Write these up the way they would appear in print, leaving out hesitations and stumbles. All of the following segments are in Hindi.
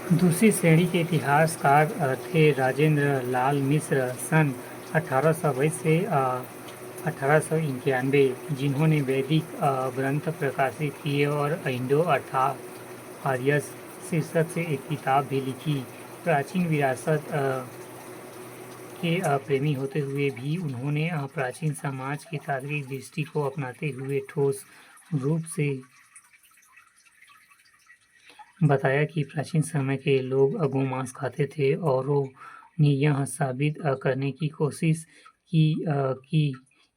दूसरी श्रेणी के इतिहासकार थे राजेंद्र लाल मिश्र सन 1822 से 1891, जिन्होंने वैदिक ग्रंथ प्रकाशित किए और इंडो अर्थात आर्यस शीर्षक से एक किताब भी लिखी। प्राचीन विरासत के प्रेमी होते हुए भी उन्होंने प्राचीन समाज की तात्विक दृष्टि को अपनाते हुए ठोस रूप से बताया कि प्राचीन समय के लोग गोमांस खाते थे। औरों ने यह साबित करने की कोशिश की कि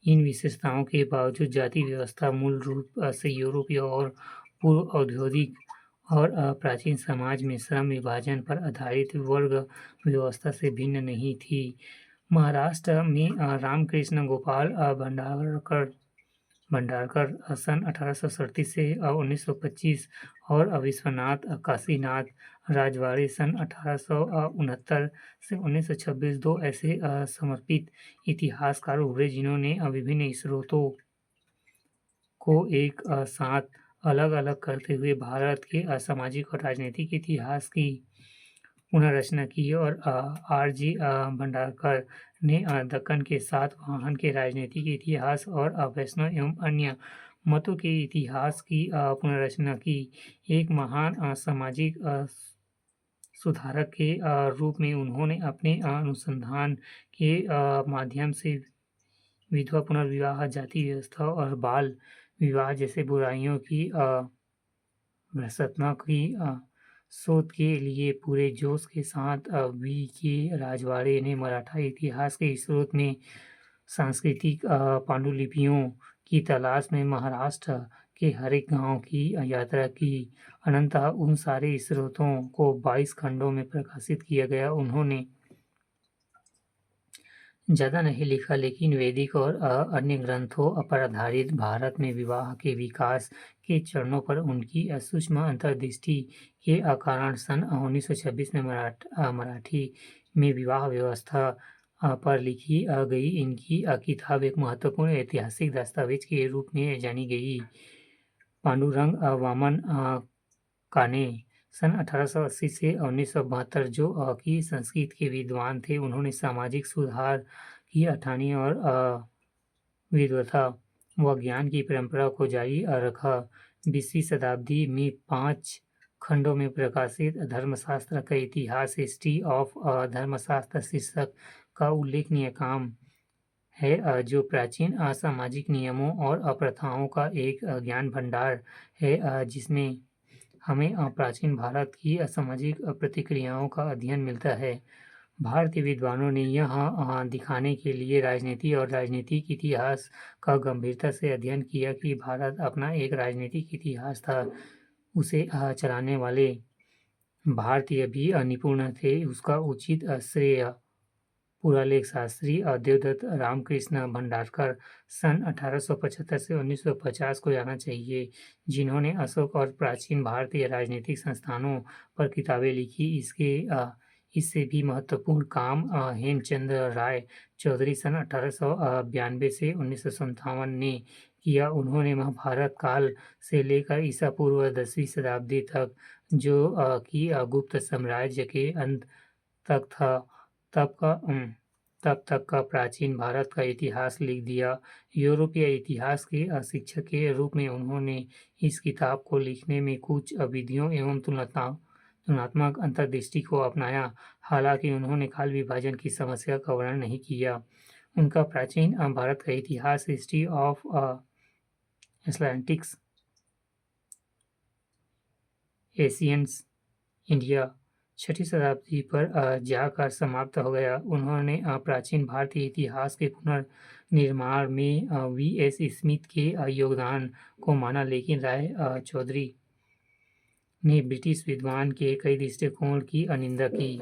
इन विशेषताओं के बावजूद जाति व्यवस्था मूल रूप से यूरोपीय और पूर्व औद्योगिक और प्राचीन समाज में श्रम विभाजन पर आधारित वर्ग व्यवस्था से भिन्न नहीं थी। महाराष्ट्र में रामकृष्ण गोपाल भंडारकर सन 1837 से 1925 और विश्वनाथ काशीनाथ राजवाड़े सन 1869 से 1926 दो ऐसे समर्पित इतिहासकार उभरे जिन्होंने विभिन्न स्रोतों को एक साथ अलग-अलग करते हुए भारत के सामाजिक और राजनीतिक इतिहास की पुनर्रचना की। और आर.जी. भंडारकर ने दक्कन के सातवाहन के राजनीतिक इतिहास और वैष्णव एवं अन्य मतों के इतिहास की पुनर्रचना की। एक महान सामाजिक सुधारक के रूप में उन्होंने अपने अनुसंधान के माध्यम से विधवा पुनर्विवाह, जाति व्यवस्था और बाल विवाह जैसे बुराइयों की भ्रष्टता की शोध के लिए पूरे जोश के साथ वी.के. राजवाड़े ने मराठा इतिहास के स्रोत में सांस्कृतिक पांडुलिपियों की तलाश में महाराष्ट्र के हर एक गांव की यात्रा की। अनंततः उन सारे स्रोतों को 22 खंडों में प्रकाशित किया गया। उन्होंने ज़्यादा नहीं लिखा, लेकिन वैदिक और अन्य ग्रंथों पर आधारित भारत में विवाह के विकास के चरणों पर उनकी सूक्ष्म अंतर्दृष्टि के कारण सन 1926 में मराठी में विवाह व्यवस्था पर लिखी गई इनकी किताब एक महत्वपूर्ण ऐतिहासिक दस्तावेज के रूप में जानी गई। पांडुरंग वामन काने सन 1880 से 1972 जो कि संस्कृत के विद्वान थे, उन्होंने सामाजिक सुधार की अठानी और विद्वता व ज्ञान की परंपरा को जारी रखा। 20वीं शताब्दी में 5 खंडों में प्रकाशित धर्मशास्त्र का इतिहास, हिस्ट्री ऑफ धर्मशास्त्र शीर्षक का उल्लेखनीय काम है, जो प्राचीन सामाजिक नियमों और प्रथाओं का एक ज्ञान भंडार है, जिसमें हमें प्राचीन भारत की सामाजिक प्रतिक्रियाओं का अध्ययन मिलता है। भारतीय विद्वानों ने यह दिखाने के लिए राजनीति और राजनीतिक इतिहास का गंभीरता से अध्ययन किया कि भारत अपना एक राजनीतिक इतिहास था। उसे चलाने वाले भारतीय भी निपुण थे। उसका उचित श्रेय पुरालेख शास्त्री देवदत्त रामकृष्ण भंडारकर सन 1875 से 1950 को जाना चाहिए, जिन्होंने अशोक और प्राचीन भारतीय राजनीतिक संस्थानों पर किताबें लिखी। इससे भी महत्वपूर्ण काम हेमचंद्र राय चौधरी सन 1892 से 1957 ने किया। उन्होंने महाभारत काल से लेकर ईसा पूर्व 10वीं शताब्दी तक, जो कि गुप्त साम्राज्य के अंत तक था, तब तक का प्राचीन भारत का इतिहास लिख दिया। यूरोपीय इतिहास के शिक्षक के रूप में उन्होंने इस किताब को लिखने में कुछ विधियों एवं तुलनात्मक अंतर्दृष्टि को अपनाया। हालांकि उन्होंने काल विभाजन की समस्या का वर्णन नहीं किया। उनका प्राचीन भारत का इतिहास, history of Atlantics Asians India, 6वीं शताब्दी पर जाकर समाप्त हो गया। उन्होंने प्राचीन भारतीय इतिहास के पुनर्निर्माण में वी.एस. स्मिथ के योगदान को माना, लेकिन राय चौधरी ने ब्रिटिश विद्वान के कई दृष्टिकोण की निंदा की।